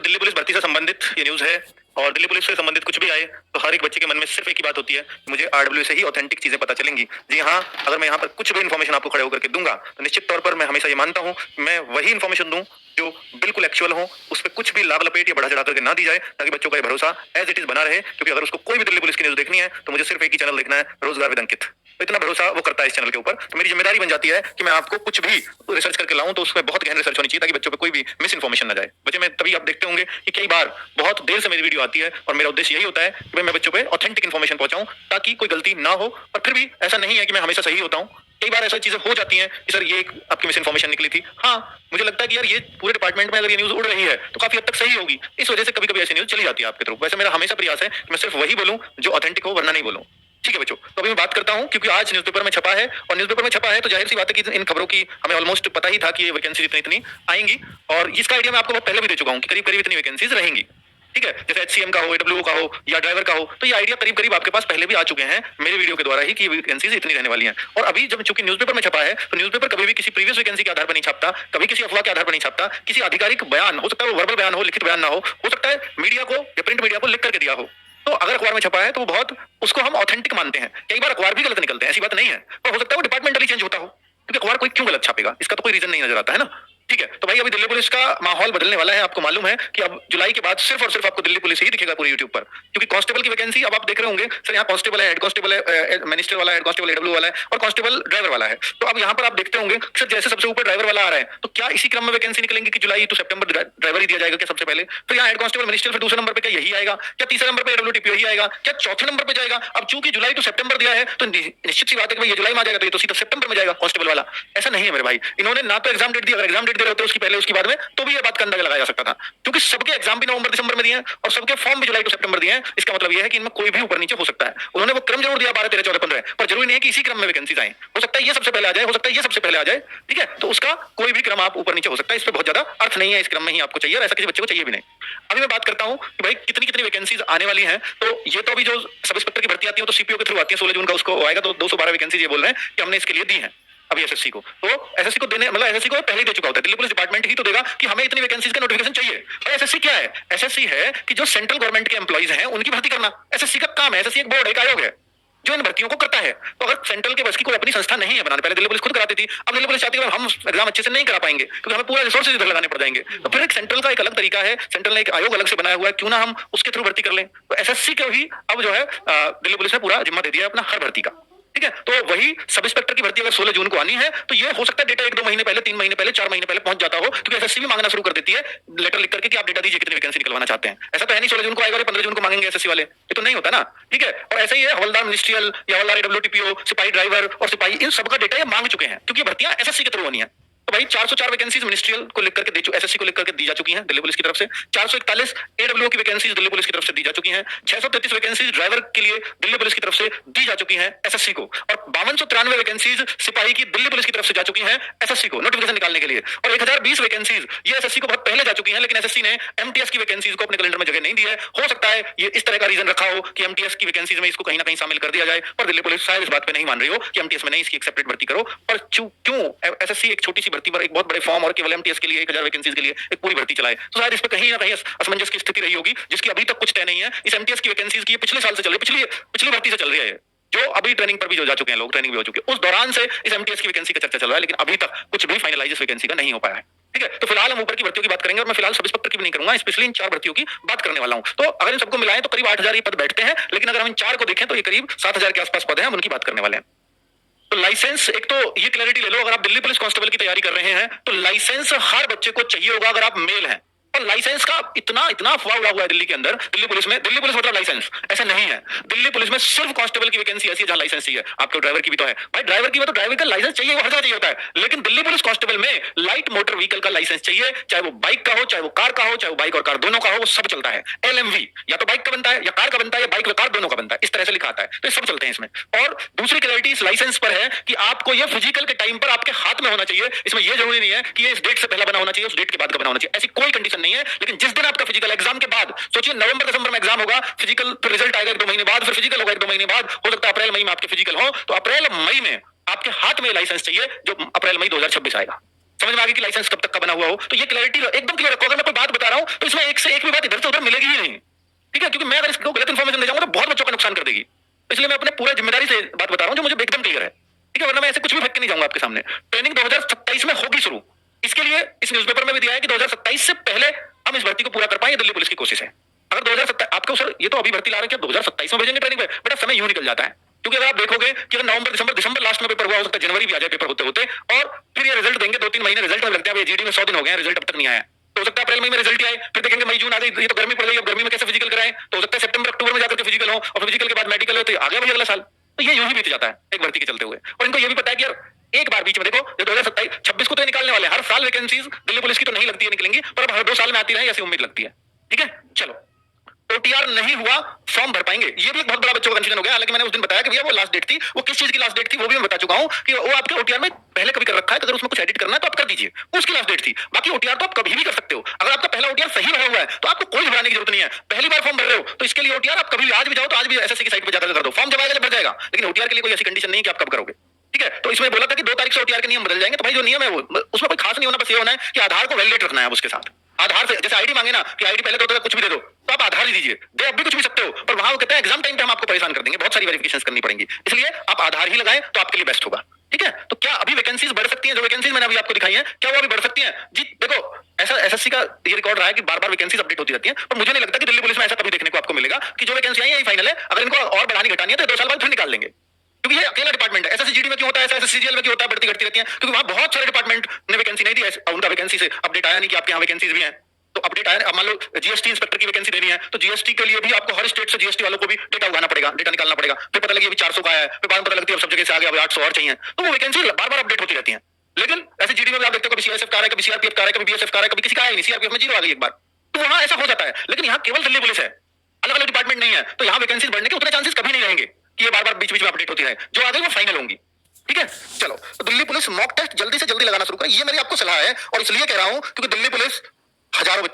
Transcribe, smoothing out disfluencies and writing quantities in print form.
Delhi police भर्ती से संबंधित ये न्यूज है और दिल्ली पुलिस से संबंधित कुछ भी आए तो हर एक बच्चे के मन में सिर्फ एक ही बात होती है, मुझे आरडब्ल्यू से ही ऑथेंटिक चीजें पता चलेंगी। जी हाँ, अगर मैं यहाँ पर कुछ भी इन्फॉर्मेशन आपको खड़े होकर के दूंगा तो निश्चित तौर पर मैं हमेशा ये मानता हूँ मैं वही इन्फॉर्मेशन दूं जो बिल्कुल एक्चुअल हो, उस पर कुछ भी लाभ लपेट या बढ़ा चढ़ा करके ना दी जाए, ताकि बच्चों का ये भरोसा एज इट इज बना रहे। क्योंकि अगर उसको कोई भी दिल्ली पुलिस की न्यूज देखनी है तो मुझे सिर्फ एक ही चैनल देखना है, रोजगार विद अंकित। तो इतना भरोसा वो करता है इस चैनल के ऊपर, तो मेरी जिम्मेदारी बन जाती है कि मैं आपको कुछ भी रिसर्च करके लाऊं तो उसमें बहुत गहन रिसर्च होनी चाहिए, ताकि बच्चों पे कोई भी मिस इन्फॉर्मेशन ना जाए। बच्चे में तभी आप देखते होंगे कि कई बार बहुत देर से मेरी वीडियो आती है और मेरा उद्देश्य यही होता है कि मैं बच्चों पे ऑथेंटिक इन्फॉर्मेशन पहुंचाऊं ताकि कोई गलती ना हो। और फिर भी ऐसा नहीं है कि मैं हमेशा सही होता हूं, कई बार ऐसा चीजें हो जाती हैं कि सर ये एक आपकी मिस इन्फॉर्मेशन निकली थी। हाँ, मुझे लगता है कि यार ये पूरे डिपार्टमेंट में अगर ये न्यूज उड़ रही है तो काफी हद तक सही होगी, इस वजह से कभी कभी ऐसी न्यूज चली जाती है आपके थ्रू। वैसे मेरा हमेशा प्रयास है कि मैं सिर्फ वही बोलूं जो ऑथेंटिक हो, वरना नहीं बोलूं। ठीक है बच्चों, तो अभी मैं बात करता हूं क्योंकि आज न्यूज़पेपर में छपा है और न्यूज़पेपर में छपा है तो जाहिर सी बात है कि इन खबरों की हमें ऑलमोस्ट पता ही था कि ये वैकेंसी इतनी इतनी आएंगी, और इसका आइडिया मैं आपको बहुत पहले भी दे चुका हूं कि करीब करीब इतनी वैकेंसीज रहेंगी। ठीक है, जैसे एचसीएम का हो, एडब्ल्यू का हो या ड्राइवर का हो, तो ये आइडिया करीब करीब आपके पास पहले भी आ चुके हैं मेरे वीडियो के द्वारा ही कि वैकेंसीज इतनी रहने वाली हैं। और अभी जब चूंकि न्यूज़पेपर में छपा है तो न्यूज़पेपर कभी भी किसी प्रीवियस वैकेंसी के आधार पर नहीं छापता, कभी किसी अफवाह के आधार पर नहीं छापता, किसी आधिकारिक बयान, हो सकता है वो वर्बल बयान हो, लिखित बयान ना हो सकता है मीडिया को या प्रिंट मीडिया को लिख करके दिया हो। तो अगर अखबार में छपा है तो वो बहुत उसको हम ऑथेंटिक मानते हैं। कई बार अखबार भी गलत निकलते हैं, ऐसी बात नहीं है, पर हो सकता है वो डिपार्टमेंटली चेंज होता हो, क्योंकि अखबार कोई क्यों गलत छापेगा, इसका तो कोई रीजन नहीं नजर आता है ना। ठीक है, तो भाई अभी दिल्ली पुलिस का माहौल बदलने वाला है। आपको मालूम है कि अब जुलाई के बाद सिर्फ और सिर्फ आपको दिल्ली पुलिस ही दिखेगा पूरे यूट्यूब पर, क्योंकि कांस्टेबल की वैकेंसी अब आप देख रहे होंगे सर, यहाँ कांस्टेबल है, हेड कांस्टेबल है, मिनिस्टर वाला, हेड कांस्टेबल एडब्ल्यू वाला है और कांस्टेबल ड्राइवर वाला है। तो अब यहाँ पर आप देखते होंगे सर, जैसे सबसे ऊपर ड्राइवर वाला आ रहा है तो क्या इसी क्रम में वैकेंसी निकलेंगी कि जुलाई टू सितंबर ड्राइवर ही दिया जाएगा क्या सबसे पहले? तो यहाँ हेड कांस्टेबल मिनिस्टर फिर दूसरे नंबर पे क्या यही आएगा, क्या तीसरे नंबर पे एडब्ल्यूटीपीओ ही आएगा, क्या चौथे नंबर पे जाएगा? अब चूंकि जुलाई टू सितंबर दिया है तो निश्चित सी बात है कि ये जुलाई में आ जाएगा तो ये तो सीधा सितंबर में जाएगा कांस्टेबल वाला। ऐसा नहीं है मेरे भाई, इन्होंने ना तो एग्जाम डेट दी, अगर एग्जाम डेट दे रहे होते उसकी पहले उसकी बाद में तो भी ये बात का अंदाजा लगाया जा सकता था, क्योंकि सबके एग्जाम भी नवंबर दिसंबर में दिए हैं और सबके फॉर्म भी जुलाई टू सितंबर दिए हैं। इसका मतलब यह है कि इनमें कोई भी ऊपर नीचे हो सकता है। उन्होंने वो क्रम जरूर दिया 12 13 14 15, पर जरूरी नहीं है कि इसी क्रम में वैकेंसीज आए। हो सकता है ये सबसे पहले आ जाए, हो सकता है ये सबसे पहले आ जाए। ठीक है, तो उसका कोई भी क्रम आप ऊपर नीचे हो सकता है, इस पर बहुत ज्यादा अर्थ नहीं है, इस क्रम में ही आपको चाहिए और ऐसा किसी बच्चे को चाहिए भी नहीं। अभी मैं बात करता हूँ कि भाई कितनी कितनी वैकेंसीज आने वाली हैं। तो ये तो अभी जो सब इंस्पेक्टर की भर्ती आती है तो सीपीओ के थ्रू आती है, 16 जून का उसको आएगा, तो 212 वैकेंसी ये बोल रहे हैं कि हमने इसके लिए दी है अभी एसएससी को। तो एसएससी को देने मतलब एसएससी को पहले ही दे चुका होता है, दिल्ली पुलिस डिपार्टमेंट ही तो देगा कि हमें इतनी वैकेंसीज का नोटिफिकेशन चाहिए। और एसएससी क्या है? एसएससी है कि जो सेंट्रल गवर्नमेंट के एम्प्लॉइज हैं उनकी भर्ती करना एसएससी का काम है। एसएससी एक बोर्ड, एक आयोग है जो इन भर्तियों को करता है। तो अगर सेंट्रल के बस की कोई अपनी संस्था नहीं है बनाने, पहले दिल्ली पुलिस खुद कराती थी, अब दिल्ली पुलिस चाहती है हम एग्जाम अच्छे से नहीं करा पाएंगे क्योंकि हमें पूरा रिसोर्सेज इधर लगाने पड़ जाएंगे, तो फिर एक सेंट्रल का एक अलग तरीका है, सेंट्रल ने एक आयोग अलग से बनाया हुआ है, क्यों ना हम उसके थ्रू भर्ती कर लें। तो एसएससी को ही अब जो है दिल्ली पुलिस ने पूरा जिम्मा दे दिया अपना हर भर्ती का। ठीक है, तो वही सब इंस्पेक्टर की भर्ती अगर 16 जून को आनी है तो ये हो सकता है डेटा 1-2 महीने पहले, 3 महीने पहले, 4 महीने पहले पहुंच जाता हो, क्योंकि एसएससी भी मांगना शुरू कर देती है लेटर लिख करके कि आप डेटा दीजिए कितनी वैकेंसी निकलवाना चाहते हैं। ऐसा तो है नहीं 16 जून को आएगा और 15 जून को मांगेंगे एसएससी वाले, ये तो नहीं होता ना। ठीक है, और ऐसा ही है हवलदार मिनिस्ट्रियल या हवलदार एडब्ल्यूटीपीओ, सिपाही ड्राइवर और सिपाही, इन सबका डेटा ये मांग चुके हैं क्योंकि भर्तियां एसएससी के थ्रू होनी है। तो भाई 404 वैकेंसीज मिनिस्ट्रियल को लिख करके एसएससी को लिख करके दी जा चुकी हैं दिल्ली पुलिस की तरफ से, 441 एडब्ल्यू की वैकेंसीज दिल्ली पुलिस की तरफ से दी जा चुकी हैं, 633 वैकेंसीज ड्राइवर के लिए दिल्ली पुलिस की तरफ से दी जा चुकी हैं एसएससी को, और 5293 वैकेंसीज सिपाही की दिल्ली पुलिस की तरफ से जा चुकी हैं एसएससी को नोटिफिकेशन निकालने के लिए, और 1020 वैकेंसीज ये एसएससी को बहुत पहले जा चुकी हैं, लेकिन एसएससी ने एमटीएस की वैकेंसीज को अपने कैलेंडर में जगह नहीं दी है। हो सकता है ये इस तरह का रीजन रखा हो कि एमटीएस की वैकेंसीज में इसको कहीं ना कहीं शामिल कर दिया जाए, पर दिल्ली पुलिस शायद इस बात पे नहीं मान रही हो कि एमटीएस में नहीं, इसकी एक सेपरेट भर्ती करो। पर क्यों एसएससी एक छोटी सी भर्ती पर एक बहुत बड़े फॉर्म और केवल एमटीएस के लिए 1000 वैकेंसीज के लिए एक पूरी भर्ती चलाए, तो शायद इस पे कहीं ना कहीं असमंजस की स्थिति रही होगी, जिसकी अभी तक कुछ तय नहीं है। इस एमटीएस की वैकेंसीज की पिछले साल से चल रही, पिछली भर्ती से चल रही है, जो अभी ट्रेनिंग पर भी जो जा चुके हैं लोग, ट्रेनिंग भी हो चुकी है, उस दौरान से इस एमटीएस की वैकेंसी का चर्चा चल रहा है, लेकिन अभी तक कुछ भी फाइनलाइज वैकेंसी का नहीं हो पाया है। ठीक है, तो फिलहाल हम ऊपर की भर्तियों की बात करेंगे और मैं फिलहाल सब इंस्पेक्टर की भी नहीं करूंगा, स्पेशली इन 4 भर्तियों की बात करने वाला हूं। तो अगर इन सबको मिलाएं तो करीब 8000 ये पद बैठते हैं, लेकिन अगर हम इन 4 को देखें तो ये करीब 7000 के आसपास पद हैं, हम उनकी बात करने वाले हैं। तो लाइसेंस, एक तो ये क्लैरिटी ले लो, अगर आप दिल्ली पुलिस कांस्टेबल की तैयारी कर रहे हैं तो लाइसेंस हर बच्चे को चाहिए होगा अगर आप मेल हैं। और लाइसेंस का इतना अफवाह उड़ा हुआ है दिल्ली के अंदर, दिल्ली पुलिस में, दिल्ली पुलिस मतलब लाइसेंस, ऐसा नहीं है। दिल्ली पुलिस में सिर्फ कांस्टेबल की वैकेंसी ऐसी है जहां लाइसेंस चाहिए, आपके ड्राइवर की भी तो है भाई, ड्राइवर की भी तो ड्राइवर का लाइसेंस चाहिए, वो हर जगह चाहिए होता है, लेकिन दिल्ली पुलिस कांस्टेबल में लाइट मोटर व्हीकल का लाइसेंस चाहिए, चाहे वो बाइक का हो, चाहे वो कार का हो, चाहे वो बाइक और कार दोनों का हो, वो सब चलता है। एलएमवी या तो बाइक का बनता है या कार का बनता है या बाइक व कार दोनों का बनता है, इस तरह से लिखा आता है, तो ये सब चलते हैं इसमें। और दूसरी क्लैरिटी इस लाइसेंस पर है कि आपको ये फिजिकल के टाइम पर आपके हाथ में होना चाहिए, इसमें ये जरूरी नहीं है कि ये इस डेट से पहले बना होना चाहिए, उस डेट के बाद का बना होना चाहिए, ऐसी कोई कंडीशन नहीं है। लेकिन जिस दिन आपका फिजिकल एग्जाम के बाद, सोचिए नवंबर दिसंबर में एग्जाम होगा, फिजिकल फिर रिजल्ट आएगा 1-2 महीने बाद, फिर फिजिकल होगा 1-2 महीने बाद, हो सकता है अप्रैल मई में आपके फिजिकल हो, तो अप्रैल मई में आपके हाथ में लाइसेंस चाहिए जो अप्रैल मई 2026 आएगा। समझ में आ गई कि लाइसेंस कब तक का बना हुआ हो, तो ये क्लैरिटी एकदम क्लियर रखो। अगर मैं कोई बात बता रहा हूं तो इसमें एक से एक भी बात इधर से उधर मिलेगी ही नहीं, ठीक है? क्योंकि मैं अगर इसको गलत इन्फॉर्मेशन दे जाऊंगा तो बहुत बच्चों का नुकसान कर देगी। इसलिए मैं अपने पूरे जिम्मेदारी से बात बता रहा हूं जो मुझे एकदम क्लियर है, ठीक है? वरना मैं ऐसे कुछ भी फेंक के नहीं जाऊंगा आपके सामने। ट्रेनिंग 2027 में होगी शुरू। इसके लिए इस न्यूज़पेपर में भी दिया है कि 2027 से पहले हम इस भर्ती को पूरा कर पाए, दिल्ली पुलिस की कोशिश है। अगर 2027 आपको सर ये तो अभी भर्ती ला रहे हैं कि 2027 में भेजेंगे ट्रेनिंग पे, बेटा समय यूं निकल जाता है। क्योंकि अगर आप देखोगे कि अगर नवंबर दिसंबर लास्ट में पेपर हुआ, हो सकता है जनवरी भी आ जाए पेपर होते होते, और फिर ये रिजल्ट देंगे 2-3 महीने रिजल्ट में लगते हैं। जीडी में 100 दिन हो गए हैं, रिजल्ट अब तक नहीं आया। तो हो सकता है अप्रैल मई में रिजल्ट आए, फिर देखेंगे मई जून आ गई, ये तो गर्मी पड़ गई, अब गर्मी में कैसे फिजिकल कराएं? तो हो सकता है सितंबर अक्टूबर में जाकर के फिजिकल हो, और फिजिकल के बाद मेडिकल हो, तो आ गया भाई अगला साल। तो ये यूं ही बीत जाता है एक भर्ती के चलते हुए। और इनको ये भी पता है कि यार एक बार बीच में देखो, जो 2027-26 को तो निकालने वाले, हर साल वैकेंसीज दिल्ली पुलिस की तो नहीं लगती है, निकलेंगी, पर अब हर 2 साल में आती रहे ऐसी उम्मीद लगती है, ठीक है? चलो, ओटीआर नहीं हुआ, फॉर्म भर पाएंगे, ये भी एक बहुत बड़ा बच्चों का कंफ्यूजन हो गया। हालांकि मैंने उस दिन बताया कि भैया वो लास्ट डेट थी, वो किस चीज की लास्ट डेट थी वो भी मैं बता चुका हूं कि वो आपके ओटीआर में पहले कभी कर रखा है, तो अगर उसमें कुछ एडिट करना है तो आप कर दीजिए, उसकी लास्ट डेट थी। बाकी ओटीआर तो आप कभी भी कर सकते हो। अगर आपका पहला ओटीआर सही भरा हुआ है तो आपको कोई घबराने की जरूरत नहीं है। पहली बार फॉर्म भर रहे हो तो इसके लिए ओटीआर आप कभी भी आज भी जाओ तो आज भी एसएससी की साइट पर जाकर कर दो, फॉर्म जब आएगा जब भर जाएगा। लेकिन ओटीआर के लिए कोई ऐसी कंडीशन नहीं कि आप कब करोगे, ठीक है? तो इसमें बोला था कि 2 तारीख से ओटीआर के नियम बदल जाएंगे, तो भाई जो नियम है वो उसमें कोई खास नहीं होना, बस ये होना है कि आधार को वैलिडेट रखना है उसके साथ। आधार से जैसे आईडी मांगे ना कि आईडी पहले तो कुछ भी दे दो, तो आप आधार ही दीजिए, दे अब भी कुछ भी सकते हो, पर वहां वो कहते हैं एग्जाम टाइम पे हम आपको परेशान कर देंगे, बहुत सारी वेरिफिकेशंस करनी पड़ेंगी, इसलिए आप आधार ही लगाएं तो आपके लिए बेस्ट होगा, ठीक है? तो क्या अभी वैकेंसीज बढ़ सकती हैं? जो वैकेंसीज मैंने अभी आपको दिखाई है, क्या वो अभी बढ़ सकती हैं? जी देखो, ऐसा एसएससी का ये रिकॉर्ड रहा है कि बार-बार वैकेंसीज अपडेट होती रहती हैं, पर मुझे नहीं लगता कि दिल्ली पुलिस में ऐसा कभी देखने को आपको मिलेगा कि जो वैकेंसी आई है यही फाइनल है। अगर इनको और बढ़ानी घटानी है तो 2 साल बाद फिर निकाल लेंगे, क्योंकि ये अकेला डिपार्टमेंट है। एसएससीजीडी में क्यों होता है, एसएससीजीएल में क्यों होता है, बढ़ती घटती रहती है? क्योंकि वहां बहुत सारे डिपार्टमेंट ने वैकेंसी नहीं दी है, उनका वैकेंसी से अपडेट आया नहीं कि आपके यहाँ वैकेंसीज भी हैं, तो अपडेट आया। अब मान लो जीएसटी इंस्पेक्टर की वैकेंसी देनी है, तो जीएसटी के लिए भी आपको हर स्टेट से जीएसटी वालों को भी डेटा उगाना पड़ेगा, डेटा निकालना पड़ेगा। फिर पता लगी अभी 400 का है, फिर बाद में पता लगती है अब सब जगह से आ गया, अभी 800 और चाहिए। तो वो वैकेंसी बार-बार अपडेट होती रहती है। लेकिन ऐसे जीडी में आप देखते हो कभी सीआईएसएफ का आ रहा है, कभी सीआरपीएफ का आ रहा है, कभी बीएसएफ का आ रहा है, कभी किसी का आया नहीं, सीआरपीएफ में 0 आ गई एक बार। तो वहां ऐसा हो जाता है, लेकिन यहाँ केवल दिल्ली पुलिस है, अलग-अलग डिपार्टमेंट नहीं है, तो यहाँ वैकेंसीज बढ़ने के उतने चांसेस कभी नहीं रहेंगे कि ये बार-बार बीच-बीच में अपडेट होती रहे। जो आ गई वो फाइनल होंगी, ठीक है? चलो, तो दिल्ली पुलिस मॉक टेस्ट जल्दी से जल्दी लगाना शुरू करे, ये मेरी आपको सलाह है। और इसलिए कह रहा हूं क्योंकि दिल्ली पुलिस हजारों